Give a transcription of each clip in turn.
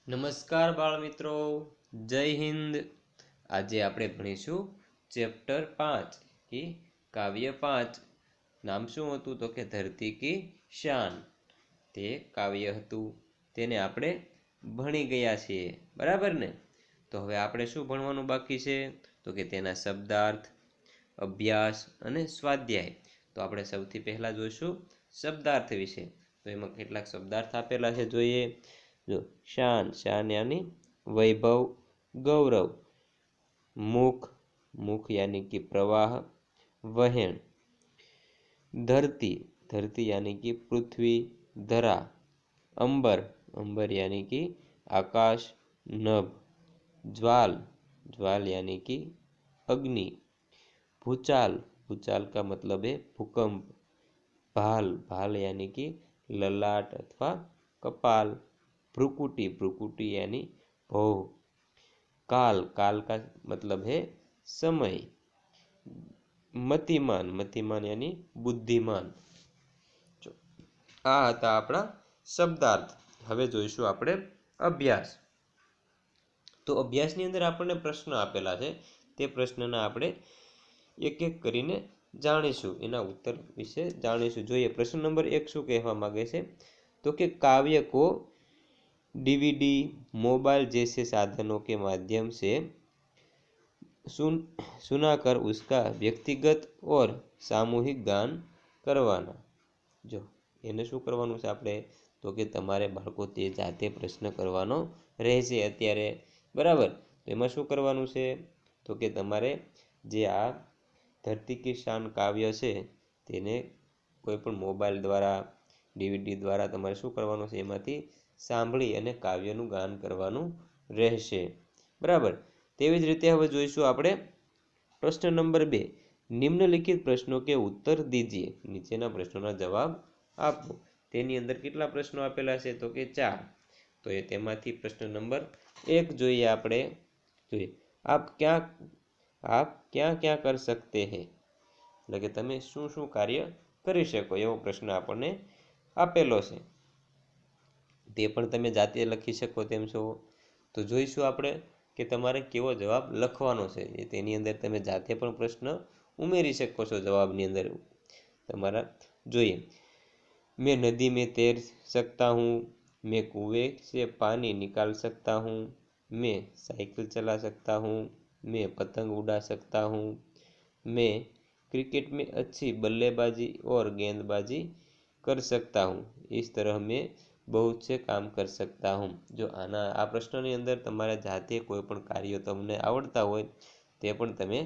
નમસ્કાર બાળ મિત્રો, જય હિન્દ. આજે આપણે ભણીશું ચેપ્ટર 5 કે કાવ્ય 5. નામ શું હતું તો કે ધરતી કી શાન. તે કાવ્ય હતું, તેને આપણે ભણી ગયા છીએ, બરાબર ને? તો હવે આપણે શું ભણવાનું બાકી છે તો કે તેના શબ્દાર્થ, અભ્યાસ અને સ્વાધ્યાય. તો આપણે સૌથી પહેલા જોઈશું શબ્દાર્થ વિશે. તો એમાં કેટલાક શબ્દાર્થ આપેલા છે, જોઈએ. જો શાન, શાન यानी वैभव, गौरव. मुख, मुख यानी कि प्रवाह, वहेण. धरती, धरती यानी कि पृथ्वी, धरा. अंबर, अंबर यानी कि आकाश, नभ. ज्वाल, ज्वाल यानी कि अग्नि. भूचाल, भूचाल का मतलब है भूकंप. भाल, भाल यानी कि ललाट अथवा कपाल. भ्रुकुटी, भ्रुकुटी यानी भौं. काल, काल का मतलब है समय. मतिमान, मतिमान यानी बुद्धिमान. જો આ હતા આપણા શબ્દાર્થ. હવે જોઈશું આપણે અભ્યાસ. તો અભ્યાસની અંદર આપણને પ્રશ્ન આપેલા છે, તે પ્રશ્નના આપણે એક એક કરીને જાણીશું, એના ઉત્તર વિશે જાણીશું. જોઈએ પ્રશ્ન નંબર 1 શું કહેવા માંગે છે તો કે काव्य को डीवीडी, मोबाइल जैसे साधनों के माध्यम से सुनाकर उसका व्यक्तिगत और सामूहिक गान करवाना. જો એને શું કરવાનું છે આપણે તો કે તમારે બાળકો તે જાતે પ્રશ્ન કરવાનો રહેશે અત્યારે, બરાબર? તો એમાં શું કરવાનું છે તો કે તમારે જે આ ધરતી કી શાન કાવ્ય છે તેને કોઈ પણ મોબાઈલ દ્વારા, ડીવીડી દ્વારા તમારે શું કરવાનું છે, એમાંથી સાંભળી અને કાવ્યનું ગાન કરવાનું રહેશે, બરાબર? તેવી જ રીતે હવે જોઈશું આપણે પ્રશ્ન નંબર 2. નિમ્નલિખિત પ્રશ્નો કે ઉત્તર દીजिए. નીચેના પ્રશ્નોના જવાબ આપો. તેની અંદર કેટલા પ્રશ્નો આપેલા છે તો કે 4. તો એ તેમાંથી પ્રશ્ન નંબર 1 જોઈએ આપણે. જોઈએ આપ ક્યાં ક્યાં કર सकते हैं, એટલે કે તમે શું શું કાર્ય કરી શકો, એવો પ્રશ્ન આપણને આપેલો છે. તે પણ તમે જાતે લખી શકો તેમ છો. તો જોઈશું આપણે કે તમારે કેવો જવાબ લખવાનો છે. તેની અંદર તમે જાતે પણ પ્રશ્ન ઉમેરી શકો છો જવાબની અંદર તમારા. જોઈએ मैं नदी में तैर सकता हूँ, मैं कुएं से पानी निकाल सकता हूँ, मैं साइकिल चला सकता हूँ, मैं पतंग उड़ा सकता हूँ, मैं क्रिकेट में अच्छी बल्लेबाजी और गेंदबाजी कर सकता हूँ, इस तरह मैं बहुत से काम कर सकता हूँ. જો આના આ પ્રશ્નની અંદર તમારે જાતે કોઈ પણ કાર્યો તમને આવડતા હોય તે પણ તમે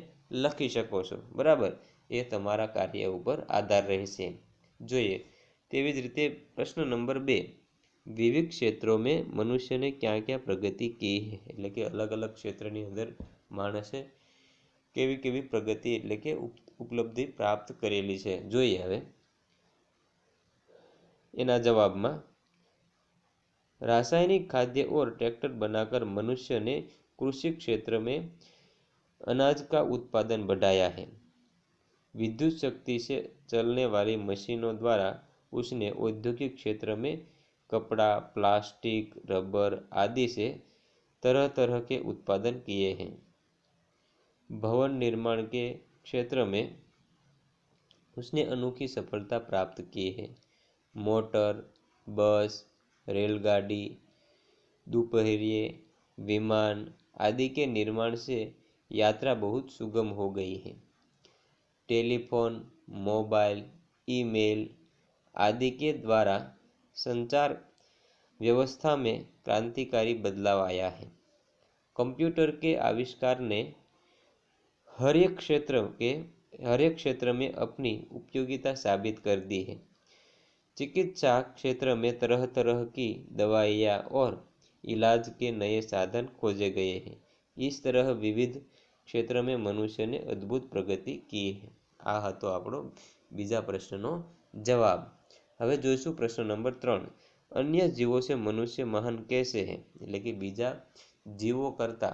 લખી શકો છો, બરાબર? એ તમારા કાર્ય ઉપર આધાર રહેશે. જોઈએ તેવી જ રીતે પ્રશ્ન નંબર 2. વિવિધ ક્ષેત્રોમાં મનુષ્યને ક્યાં ક્યાં પ્રગતિ की है, એટલે કે અલગ અલગ ક્ષેત્રની અંદર માણસે કેવી કેવી પ્રગતિ એટલે કે ઉપલબ્ધિ પ્રાપ્ત કરેલી છે. જોઈએ હવે એના જવાબમાં. रासायनिक खाद्य और ट्रैक्टर बनाकर मनुष्य ने कृषि क्षेत्र में अनाज का उत्पादन बढ़ाया है. विद्युत शक्ति से चलने वाली मशीनों द्वारा उसने औद्योगिक क्षेत्र में कपड़ा, प्लास्टिक, रबर आदि से तरह तरह के उत्पादन किए हैं. भवन निर्माण के क्षेत्र में उसने अनोखी सफलता प्राप्त की है. मोटर, बस, रेलगाड़ी, दोपहिए, विमान आदि के निर्माण से यात्रा बहुत सुगम हो गई है. टेलीफोन, मोबाइल, ईमेल आदि के द्वारा संचार व्यवस्था में क्रांतिकारी बदलाव आया है. कंप्यूटर के आविष्कार ने हर एक क्षेत्र में अपनी उपयोगिता साबित कर दी है. चिकित्सा क्षेत्र में तरह तरह की दवाइयाँ और इलाज के नए साधन खोजे गए हैं. इस तरह विविध क्षेत्र में मनुष्य ने अद्भुत प्रगति की है. આ હતો આપણો બીજા પ્રશ્નનો જવાબ. હવે જોઈશું પ્રશ્ન નંબર 3. અન્ય જીવો से मनुष्य महान कैसे है, એટલે કે બીજા જીવો કરતા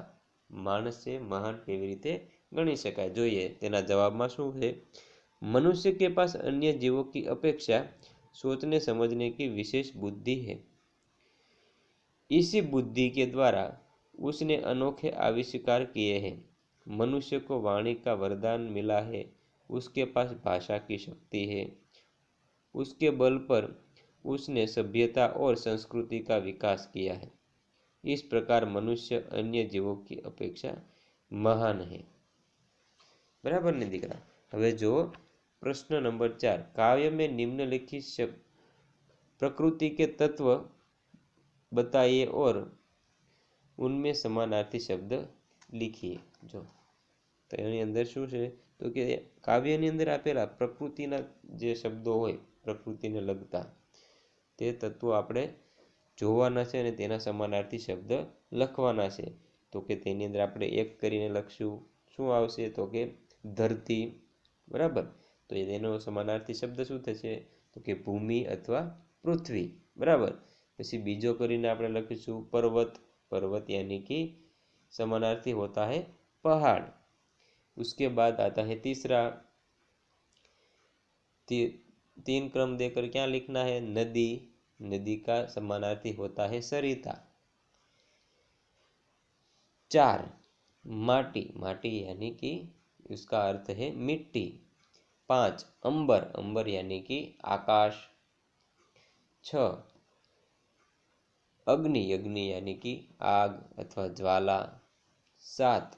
માણસને મહાન કેવી રીતે ગણી શકાય. જોઈએ તેના જવાબમાં શું છે. मनुष्य के पास अन्य जीवों की अपेक्षा सोचने समझने की विशेष बुद्धि है. इसी बुद्धि के द्वारा उसने अनोखे आविष्कार किए हैं। मनुष्य को वाणी का वरदान मिला है, उसके पास भाषा की शक्ति है, उसके बल पर उसने सभ्यता और संस्कृति का विकास किया है। इस प्रकार मनुष्य अन्य जीवों की अपेक्षा महान है। बराबर ने दीकरा। हवे जो प्रश्न नंबर 4, काव्य में निम्नलिखित शब्द प्रकृति के तत्व बताइए और उनमें समानार्थी शब्द लिखिए। जो तो એની અંદર શું છે તો કે કાવ્યની અંદર આપેલા પ્રકૃતિના જે શબ્દો હોય, પ્રકૃતિને લગતા તે તત્વો આપણે જોવાના છે અને તેના સમાનાર્થી શબ્દ લખવાના છે। તો કે તેની અંદર આપણે એક કરીને લખશું। શું આવશે તો કે ધરતી, બરાબર। તો તેનો સમાનાર્થી શબ્દ શું થશે તો કે ભૂમિ અથવા પૃથ્વી, બરાબર। પછી બીજો કરીને આપણે લખીશું पर्वत, पर्वत यानी कि समानार्थी होता है पहाड़। उसके बाद आता है तीसरा, तीन क्रम देकर क्या लिखना है, नदी, नदी का समानार्थी होता है सरिता। 4 माटी, माटी यानी कि उसका अर्थ है मिट्टी। 5 अंबर, अंबर यानी कि आकाश। 6 अग्नि, अग्नि यानी कि आग अथवा ज्वाला। 7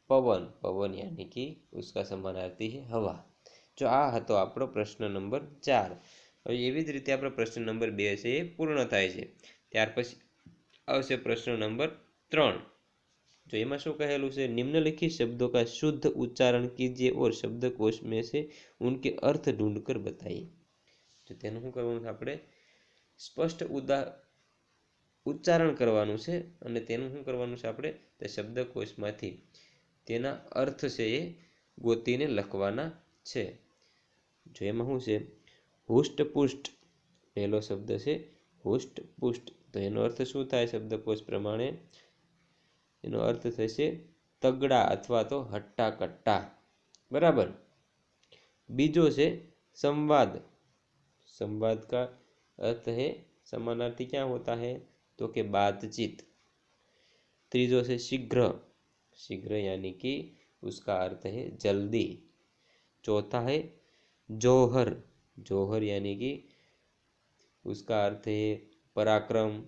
पवन, पवन यानी कि उसका समानार्थी है हवा। जो आ हतो आपणो प्रश्न नंबर 4। હવે એવી જ રીતે આપણો પ્રશ્ન નંબર 2 છે એ પૂર્ણ થાય છે। ત્યાર પછી આવશે પ્રશ્ન નંબર 3। जो એમાં શું કહેલું છે, निम्नलिखित शब्दों का शुद्ध उच्चारण कीजिए और शब्दकोश में से उनके अर्थ ढूंढकर बताइए। तो તેનું શું કરવાનું છે, આપણે સ્પષ્ટ ઉચ્ચારણ કરવાનું છે અને તેનું શું કરવાનું છે, આપણે તે શબ્દકોશમાંથી તેના અર્થ છે એ ગોતીને લખવાના છે। જો એમાં શું છે, હુષ્ટપુષ્ટ પહેલો શબ્દ છે હુષ્ટપુષ્ટ। તો એનો અર્થ શું થાય શબ્દકોશ પ્રમાણે, એનો अर्थ થશે તગડા અથવા તો હટ્ટા કટ્ટા, બરાબર। બીજો છે संवाद, संवाद का अर्थ है समानार्थी क्या होता है तो कि बातचीत। तीजो से शीघ्र, शीघ्र यानी कि उसका अर्थ है जल्दी। चौथा है जौहर, जौहर यानी कि उसका अर्थ है पराक्रम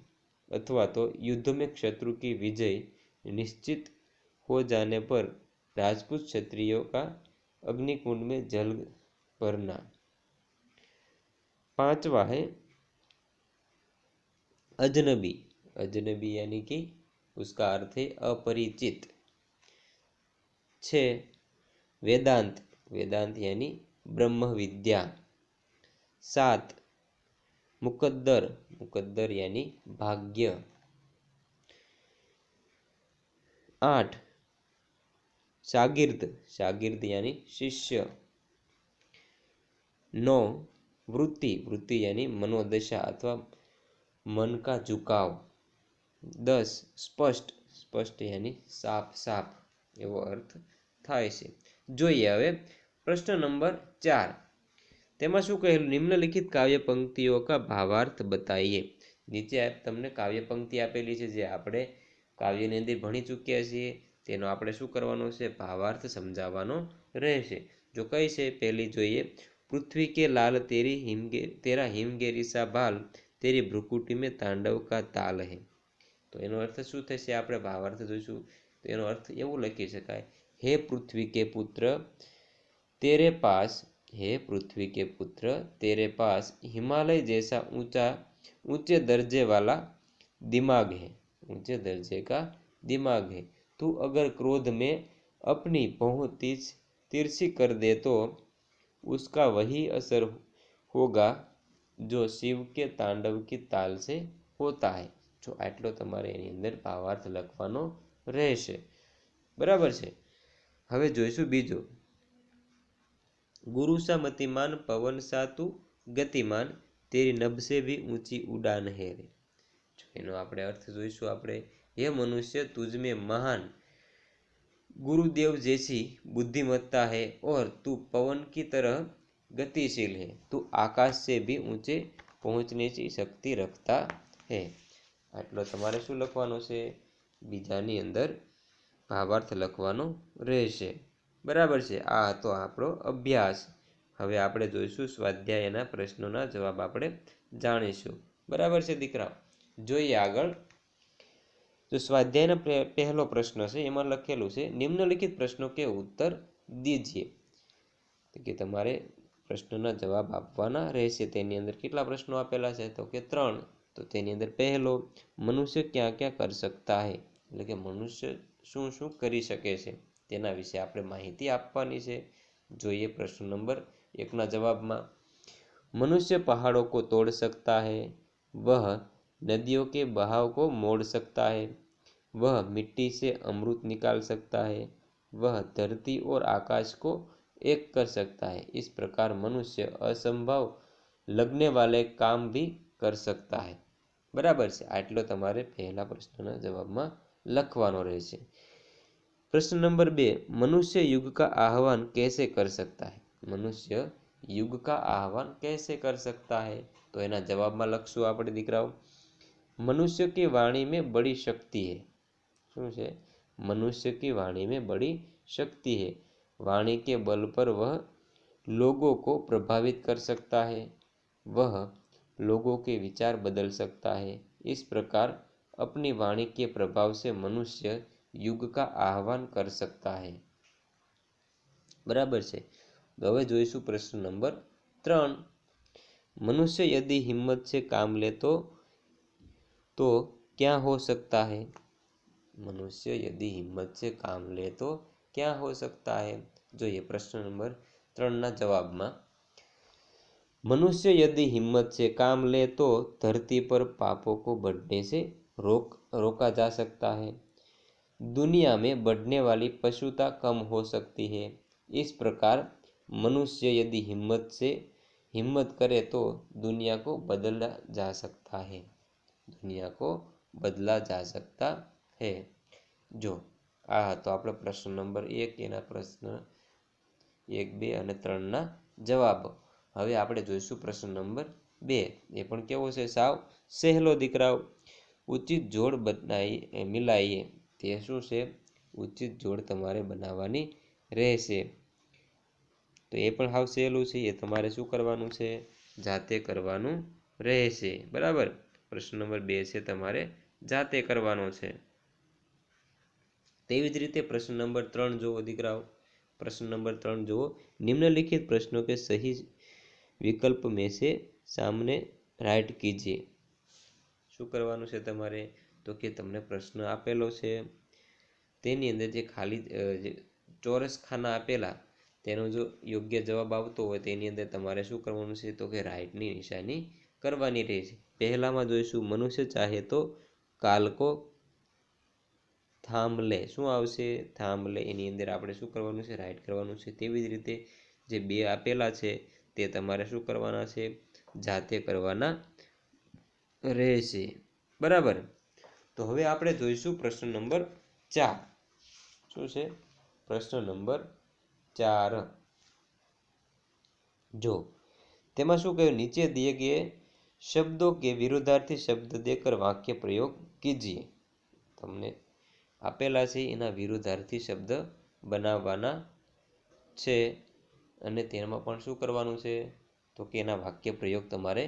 अथवा तो युद्ध में शत्रु की विजय निश्चित हो जाने पर राजपूत क्षत्रियों का अग्निकुंड में जल भरना। 5वां है अजनबी, अजनबी यानी कि उसका अर्थ है अपरिचित। 6 वेदांत, वेदांत यानी ब्रह्म विद्या। 7 मुकद्दर, मुकद्दर यानी भाग्य। 8 शागिर्द, शागिर्द यानी शिष्य। 9 वृत्ति, वृत्ति यानी मनोदशा अथवा मन का झुकाव। 10 स्पष्ट, स्पष्ट यानी साफ साफ एवो अर्थ थाय छे। जोईए हवे प्रश्न नंबर 4। तेमां शुं कहेलुं, निम्नलिखित काव्य पंक्तिओं का भावार्थ बताइए। नीचे तमने काव्य पंक्ति आपेली छे जे आपणे काव्यनी अंदर भणी चूक्या छीए, तेनो आपणे शुं करवानो छे, भावार्थ समजाववानो रहेशे। जो कई छे पहेली जोईए, पृथ्वी के लाल तेरा हिमगेरी सा भाल, तेरी भ्रुकुटी में तांडव का ताल है। तो एनो अर्थ शुं थशे, आपणे भावार्थ जोईशुं। तो एनो अर्थ एवो लखी शकाय, हे पृथ्वी के पुत्र तेरे पास, हे पृथ्वी के पुत्र तेरे पास हिमालय जैसा ऊंचे दर्जे वाला दिमाग है, ऊंचे दर्जे का दिमाग है। तू अगर क्रोध में अपनी पहुंच तिरछी कर दे तो उसका वही असर होगा जो शिव के तांडव की ताल से होता है। जो आटलो तमारे एनी अंदर भावार्थ लखवानो रहेशे, बराबर छे। हवे जोईशुं बीजो, गुरु सा मतिमान पवन सा तू गतिमान, तेरी नभ से भी ऊंची उड़ान है रे। एनो आपणे अर्थ जोईशुं आपणे, हे मनुष्य तुझ में महान गुरुदेव जैसी बुद्धिमत्ता है और तू पवन की तरह गतिशील है, तू आकाश से भी ऊंचे पहुंचने की शक्ति रखता है। આટલો તમારે શું લખવાનો છે? બીજાની અંદર ભાવાર્થ લખવાનો રહેશે. બરાબર છે. આ હતો આપણો અભ્યાસ. હવે આપણે જોઈશું સ્વાધ્યાયના પ્રશ્નોના જવાબ આપણે જાણીશું. બરાબર છે દીકરાઓ? જોઈએ આગળ. તો સ્વાધ્યાયનો પહેલો પ્રશ્ન છે, એમાં લખેલું છે નિમ્નલિખિત પ્રશ્નો કે ઉત્તર દીજીએ. તો કે તમારે પ્રશ્નોના જવાબ આપવાના રહેશે. તેની અંદર કેટલા પ્રશ્નો આપેલા છે? તો કે 3. તો તેની અંદર પહેલો, મનુષ્ય ક્યાં ક્યાં कर सकता है, એટલે કે મનુષ્ય શું શું કરી શકે છે તેના વિશે આપણે માહિતી આપવાની છે. જોઈએ પ્રશ્ન નંબર 1ના જવાબમાં. मनुष्य पहाड़ों को तोड़ सकता है, वह नदियों के बहाव को मोड़ सकता है, वह मिट्टी से अमृत निकाल सकता है, वह धरती और आकाश को एक कर सकता है. इस प्रकार मनुष्य असंभव लगने वाले काम भी कर सकता है. बराबर છે. આટલો તમારે પહેલા પ્રશ્નના જવાબમાં લખવાનો રહેશે. प्रश्न नंबर 2, मनुष्य युग का आह्वान कैसे कर सकता है? मनुष्य युग का आह्वान कैसे कर सकता है? तो એના જવાબમાં લખશું આપણે દીકરાઓ. मनुष्य की वाणी में बड़ी शक्ति है. શું છે? मनुष्य की वाणी में बड़ी शक्ति है. वाणी के बल पर वह लोगों को प्रभावित कर सकता है, वह लोगों के विचार बदल सकता है. इस प्रकार अपनी वाणी के प्रभाव से मनुष्य युग का आह्वान कर सकता है. बराबर છે. तो હવે જોઈશું પ્રશ્ન નંબર 3. मनुष्य यदि हिम्मत से काम ले तो क्या हो सकता है? मनुष्य यदि हिम्मत से काम ले तो क्या हो सकता है? જોઈએ પ્રશ્ન નંબર 3ના જવાબમાં. मनुष्य यदि हिम्मत से काम ले तो धरती पर पापों को बढ़ने से रोका जा सकता है, दुनिया में बढ़ने वाली पशुता कम हो सकती है. इस प्रकार मनुष्य यदि हिम्मत करे तो दुनिया को बदला जा सकता है. दुनिया को बदला जा सकता है. जो આ હતો આપણો પ્રશ્ન નંબર 1, એના પ્રશ્ન 1, 2 અને 3ના જવાબો. હવે આપણે જોઈશું પ્રશ્ન નંબર 2. એ પણ કેવો છે? સાવ સહેલો દીકરાઓ. ઉચિત જોડ મિલાઈએ. તે શું છે? ઉચિત જોડ તમારે બનાવવાની રહેશે. તો એ પણ હાવ સહેલું છે. એ તમારે શું કરવાનું છે? જાતે કરવાનું રહેશે. બરાબર. પ્રશ્ન નંબર 2 છે તમારે જાતે કરવાનો છે. તેવી જ રીતે પ્રશ્ન નંબર 3 જુઓ દીકરાઓ. प्रश्न नंबर 3 जो निम्नलिखित प्रश्नों के सही विकल्प में से सामने राइट कीजिए. શું કરવાનું છે તમારે? તો કે તમને પ્રશ્ન આપેલો છે, તેની અંદર જે ખાલી ચોરસ ખાના આપેલા તેનો જો યોગ્ય જવાબ આવતો હોય તેની અંદર તમારે શું કરવાનું છે? તો કે રાઈટની નિશાની કરવાની રહેશે. પહેલામાં જોઈશું મનુષ્ય ચાહે તો કાલ કો થાંભ લે. શું આવશે? થાંભ લે. એની અંદર આપણે શું કરવાનું છે? રાઈટ કરવાનું છે. તેવી જ રીતે જે 2 આપેલા છે તે તમારે શું કરવાના છે? જાતે કરવાના રહેશે. બરાબર. તો હવે આપણે જોઈશું પ્રશ્ન નંબર 4. શું છે? પ્રશ્ન નંબર 4. જો તેમાં શું કહ્યું? નીચે दिए गए शब्दों के विरुद्धार्थी शब्द देकर वाक्य प्रयोग कीजिए. તમને આપેલા છે એના વિરુદ્ધાર્થી શબ્દ બનાવવાના છે અને તેમાં પણ શું કરવાનું છે? તો કે એના વાક્ય પ્રયોગ તમારે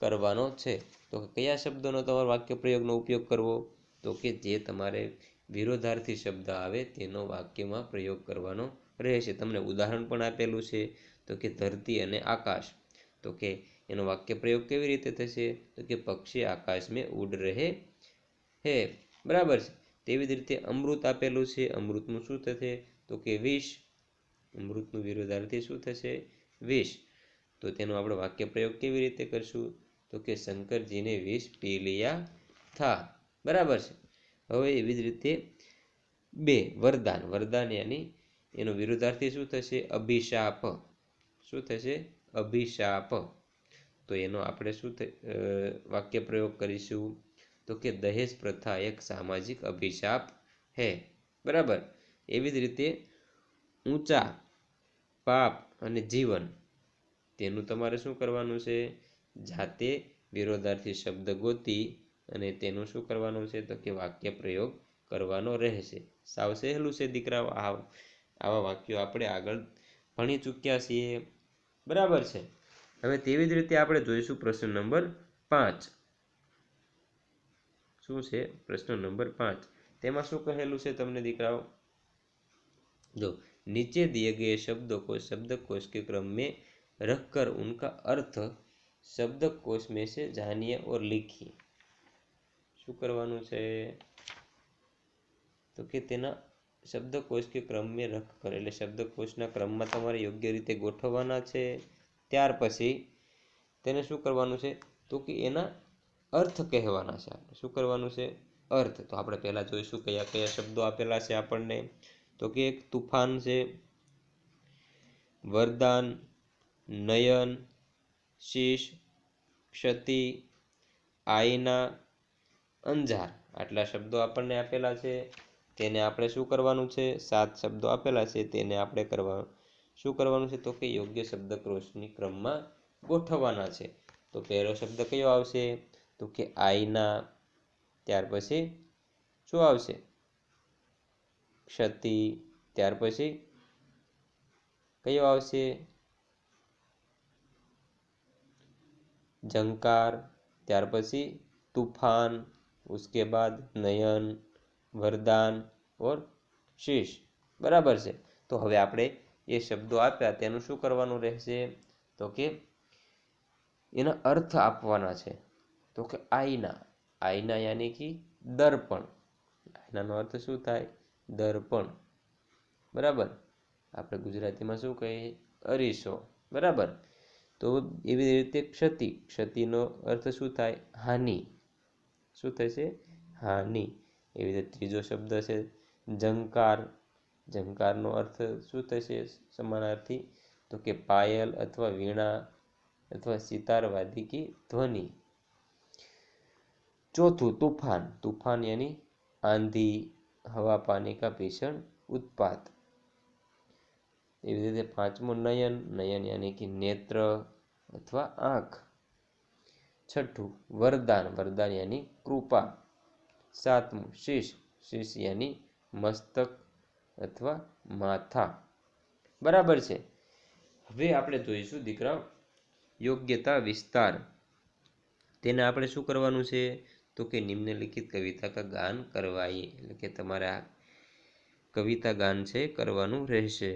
કરવાનો છે. તો કયા શબ્દોનો તમારે વાક્ય પ્રયોગનો ઉપયોગ કરવો? તો કે જે તમારે વિરોધાર્થી શબ્દ આવે તેનો વાક્યમાં પ્રયોગ કરવાનો રહેશે. તમને ઉદાહરણ પણ આપેલું છે. તો કે ધરતી અને આકાશ. તો કે એનો વાક્ય પ્રયોગ કેવી રીતે થશે? તો કે પક્ષી આકાશ મેં ઉડ રહે હે. બરાબર છે. તેવી જ રીતે અમૃત આપેલું છે. અમૃતનું શું થશે? તો કે વિષ. અમૃતનું વિરોધાર્થી શું થશે? વિષ. તો તેનો આપણે વાક્ય પ્રયોગ કેવી રીતે કરશું? તો કે શંકરજીને વિષ પી लिया था. બરાબર છે. હવે એવી જ રીતે 2 વરદાન. વરદાન યાની એનો વિરોધાર્થી શું થશે? અભિશાપ. શું થશે? અભિશાપ. તો એનો આપણે શું વાક્ય પ્રયોગ કરીશું? તો કે દહેજ પ્રથા એક સામાજિક અભિશાપ હે. બરાબર. એવી જ રીતે ઊંચા, પાપ અને જીવન, તેનું તમારે શું કરવાનું છે? જાતે વિરોધાર્થી શબ્દ ગોતી અને તેનું શું કરવાનું છે તો કે વાક્ય પ્રયોગ કરવાનો રહેશે. સાવ સહેલું છે દીકરાઓ. આવા વાક્યો આપણે આગળ ભણી ચૂક્યા છીએ, બરાબર છે. હવે તેવી જ રીતે આપણે જોઈશું પ્રશ્ન નંબર 5. શું છે પ્રશ્ન નંબર 5? તેમાં શું કહેલું છે તમને દીકરાઓ? जो नीचे दिए गए शब्दों को शब्दकोश के क्रम में रखकर उनका अर्थ शब्दकोश में से जानिए और लिखिए. શું કરવાનું છે તો કે તેના શબ્દકોશ કે ક્રમ में रखकर, એટલે શબ્દકોશના ક્રમમાં તમારે યોગ્ય રીતે ગોઠવવાના છે. ત્યાર પછી તેને શું કરવાનું છે તો કે એના અર્થ કહેવાના છે. આપણે શું કરવાનું છે? અર્થ. તો આપણે પહેલા જોઈશું કયા કયા શબ્દો આપેલા છે આપણને. તો કે એક તુફાન છે, વરદાન, નયન, શીશ, ક્ષતિ, આઈના, અંજાર. આટલા શબ્દો આપણને આપેલા છે. તેને આપણે શું કરવાનું છે? 7 શબ્દો આપેલા છે, તેને આપણે શું કરવાનું છે તો કે યોગ્ય શબ્દકોશની ક્રમમાં ગોઠવવાના છે. તો પહેલો શબ્દ કયો આવશે તો કે આઈના. ત્યાર પછી શું આવશે? ક્ષતિ. ત્યાર પછી કયો આવશે? झंकार. ત્યાર પછી तूफान. उसके बाद नयन, वरदान और शीश. બરાબર છે. તો હવે આપણે એ શબ્દો આપ્યા તેનું શું કરવાનું રહેશે તો કે એના અર્થ આપવાના છે. તો કે આઈના. આઈના યાની કે દર્પણ. આઈનાનો અર્થ શું થાય? દર્પણ. બરાબર. આપણે ગુજરાતીમાં શું કહીએ? અરીસો. બરાબર. તો એવી રીતે ક્ષતિ. ક્ષતિનો અર્થ શું થાય? હાનિ. શું થશે? હાનિ. એવી રીતે ત્રીજો શબ્દ છે ઝંકાર. ઝંકારનો અર્થ શું થશે સમાનાર્થી તો કે પાયલ અથવા વીણા અથવા સિતારવાદી की ध्वनि. चौथું तूफान. तूफान यानी आंधी, हवा पानी का भीषण उत्पात. એવી રીતે પાંચમું નયન. નયન યાની કે નેત્ર અથવા આંખ. છઠ્ઠું વરદાન. વરદાન યાની કૃપા. સાતમું શીશ. શીશ યાની મસ્તક અથવા માથા. બરાબર છે. હવે આપણે જોઈશું દીકરાઓ યોગ્યતા વિસ્તાર. તેને આપણે શું કરવાનું છે તો કે નિમ્નલિખિત કવિતા કા ગાન કરવાઈએ. એટલે કે તમારે આ કવિતા ગાન છે કરવાનું રહેશે.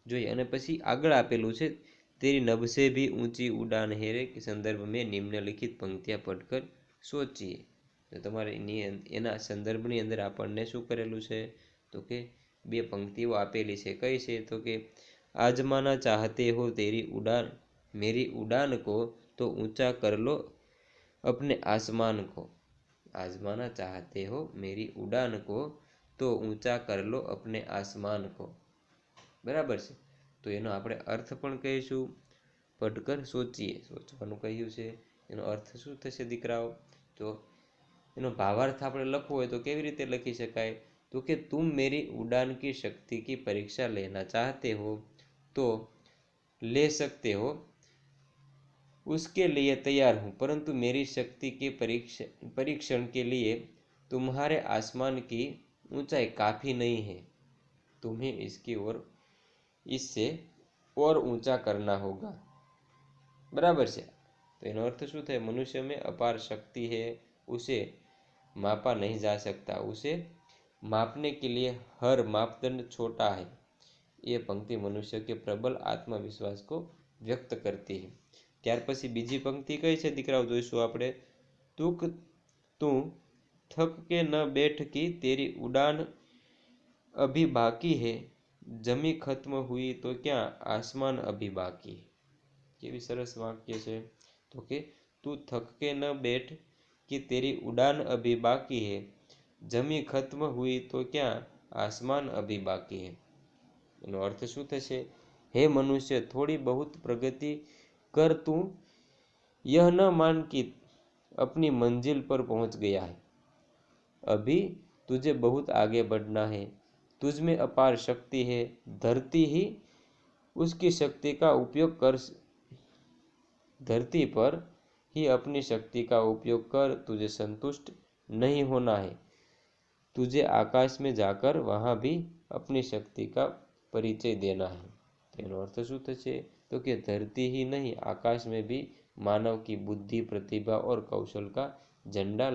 જોઈએ. અને પછી આગળ આપેલું છે તેરી નभ से भी ऊंची उड़ान है रे કે સંદર્ભ में निम्नलिखित पंक्तियां पढ़कर सोचिए. તો તમારે એના સંદર્ભની અંદર આપણને શું કરેલું છે તો કે બે પંક્તિઓ આપેલી છે. કઈ છે તો કે आजमाना चाहते हो तेरी उड़ान मेरी उड़ान को तो ऊंचा कर लो अपने आसमान को. आजमाना चाहते हो मेरी उड़ान को तो ऊंचा कर लो अपने आसमान को. બરાબર છે. તો એનો આપણે અર્થ પણ કહીશું. પઢકર સોચીએ. સોચવાનું કહ્યું છે. એનો અર્થ શું થશે દીકરાઓ? તો એનો ભાવાર્થ આપણે લખવો હોય તો કેવી રીતે લખી શકાય તો કે तुम मेरी उड़ान की शक्ति की परीक्षा लेना चाहते हो तो ले सकते हो, उसके लिए तैयार हूँ, परंतु मेरी शक्ति के परीक्षण के लिए तुम्हारे आसमान की ऊंचाई काफ़ी नहीं है. तुम्हें इससे और ऊंचा करना होगा. बराबर से. तो એનો અર્થ શું થાય? મનુષ્ય में अपार शक्ति है, उसे मापा नहीं जा सकता, उसे मापने के लिए हर मापदंड छोटा है. ये पंक्ति मनुष्य के प्रबल आत्मविश्वास को व्यक्त करती है. ત્યાર પછી બીજી પંક્તિ કઈ છે દીકરાઓ જોઈશું આપણે. तू थक के न बैठ की तेरी उड़ान अभी बाकी है, जमी खत्म हुई तो क्या आसमान अभी बाकी है. કેવી સરસ વાક્ય છે. તો કે तू थक के न बैठ कि तेरी उड़ान अभी बाकी है, जमी खत्म हुई तो क्या आसमान अभी बाकी है. એનો અર્થ શું થશે? હે મનુષ્ય, થોડી बहुत प्रगति कर. तू यह न मान कि अपनी मंजिल पर पहुंच गया है, अभी तुझे बहुत आगे बढ़ना है. तुझ में अपार शक्ति है, धरती ही उसकी शक्ति का उपयोग कर, धरती पर ही अपनी शक्ति का उपयोग कर, तुझे संतुष्ट नहीं होना है। तुझे आकाश में जाकर वहां भी अपनी शक्ति का परिचय देना है। તેનો અર્થ શું થશે? તો કે ધરતી ही नहीं, आकाश में भी मानव की बुद्धि, प्रतिभा और कौशल का झंडा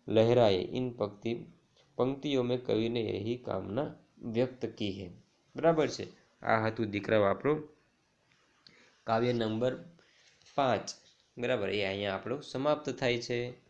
लहराए। इन पंक्तियों में कवि ने यही कामना व्यक्त की है। बराबर છે। આ હતું દીકરાઓ આપણું કાવ્ય નંબર 5। બરાબર, એ અહીંયા આપણું સમાપ્ત થાય છે।